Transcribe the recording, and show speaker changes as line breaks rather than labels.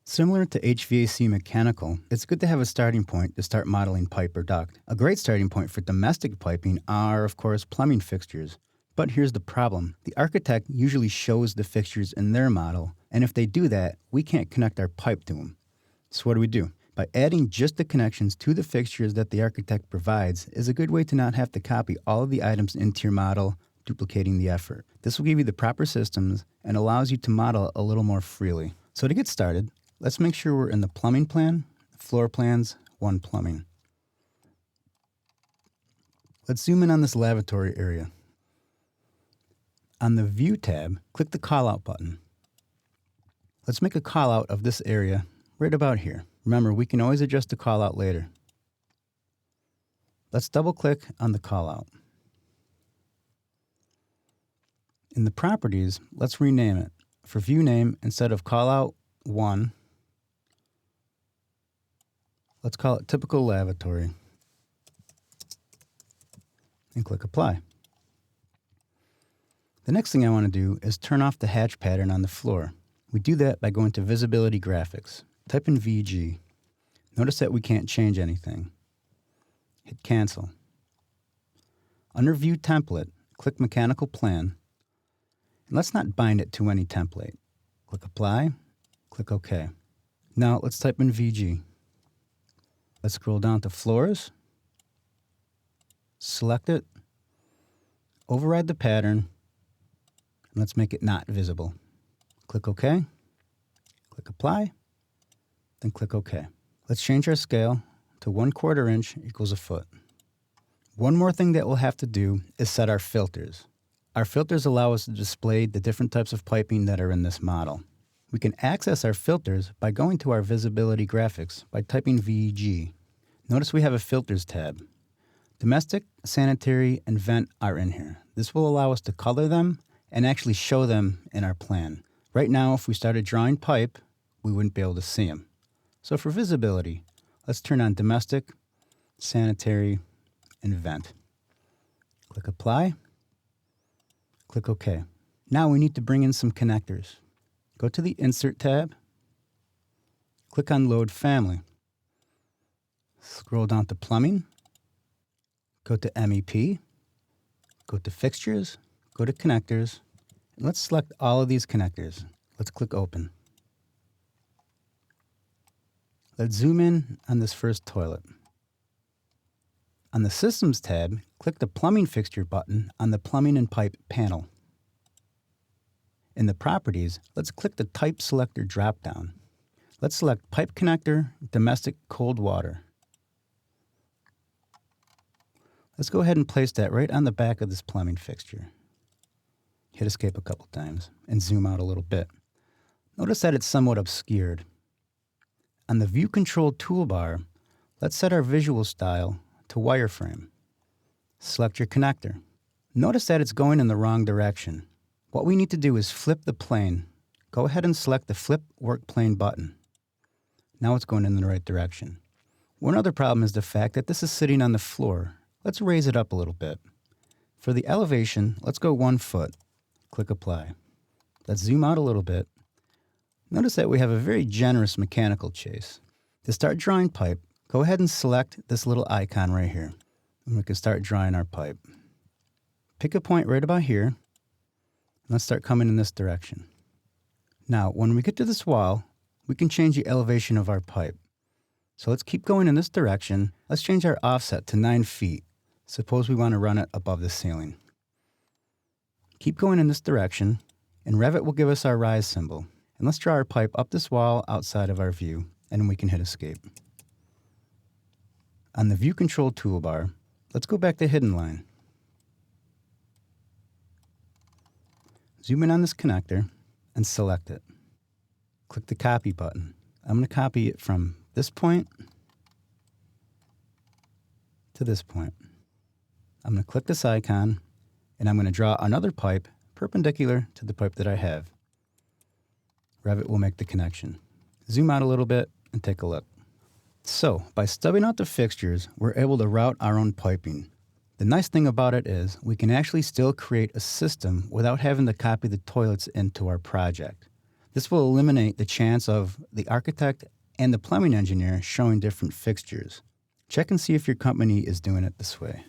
Similar to HVAC mechanical, it's good to have a starting point to start modeling pipe or duct. A great starting point for domestic piping are, of course, plumbing fixtures. But here's the problem. The architect usually shows the fixtures in their model, and if they do that, we can't connect our pipe to them. So what do? By adding just the connections to the fixtures that the architect provides is a good way to not have to copy all of the items into your model, duplicating the effort. This will give you the proper systems and allows you to model a little more freely. So to get started, let's make sure we're in the plumbing plan, floor plans, 1 plumbing. Let's zoom in on this lavatory area. On the View tab, click the Callout button. Let's make a callout of this area right about here. Remember, we can always adjust the callout later. Let's double-click on the callout. In the Properties, let's rename it. For View Name, instead of Callout 1, let's call it Typical Lavatory. And click Apply. The next thing I want to do is turn off the hatch pattern on the floor. We do that by going to Visibility Graphics. Type in VG. Notice that we can't change anything. Hit Cancel. Under View Template, click Mechanical Plan. And let's not bind it to any template. Click Apply. Click OK. Now let's type in VG. Let's scroll down to Floors. Select it. Override the pattern. And let's make it not visible. Click OK. Click Apply. Then click OK. Let's change our scale to 1/4 inch equals a foot. One more thing that we'll have to do is set our filters. Our filters allow us to display the different types of piping that are in this model. We can access our filters by going to our Visibility Graphics by typing VG. Notice we have a Filters tab. Domestic, sanitary, and vent are in here. This will allow us to color them and actually show them in our plan. Right now, if we started drawing pipe, we wouldn't be able to see them. So for visibility, let's turn on domestic, sanitary, and vent. Click Apply. Click OK. Now we need to bring in some connectors. Go to the Insert tab. Click on Load Family. Scroll down to Plumbing. Go to MEP. Go to Fixtures. Go to Connectors. And let's select all of these connectors. Let's click Open. Let's zoom in on this first toilet. On the Systems tab, click the Plumbing Fixture button on the Plumbing and Pipe panel. In the Properties, let's click the Type Selector dropdown. Let's select Pipe Connector, Domestic Cold Water. Let's go ahead and place that right on the back of this plumbing fixture. Hit Escape a couple times and zoom out a little bit. Notice that it's somewhat obscured. On the View Control toolbar, let's set our visual style to wireframe. Select your connector. Notice that it's going in the wrong direction. What we need to do is flip the plane. Go ahead and select the Flip Work Plane button. Now it's going in the right direction. One other problem is the fact that this is sitting on the floor. Let's raise it up a little bit. For the elevation, let's go 1 foot. Click Apply. Let's zoom out a little bit. Notice that we have a very generous mechanical chase. To start drawing pipe, go ahead and select this little icon right here. And we can start drawing our pipe. Pick a point right about here. And let's start coming in this direction. Now, when we get to this wall, we can change the elevation of our pipe. So let's keep going in this direction. Let's change our offset to 9 feet. Suppose we want to run it above the ceiling. Keep going in this direction, and Revit will give us our rise symbol. And let's draw our pipe up this wall outside of our view, and we can hit Escape. On the View Control toolbar, let's go back to Hidden Line. Zoom in on this connector and select it. Click the Copy button. I'm going to copy it from this point to this point. I'm going to click this icon, and I'm going to draw another pipe perpendicular to the pipe that I have. Revit will make the connection. Zoom out a little bit and take a look. So, by stubbing out the fixtures, we're able to route our own piping. The nice thing about it is we can actually still create a system without having to copy the toilets into our project. This will eliminate the chance of the architect and the plumbing engineer showing different fixtures. Check and see if your company is doing it this way.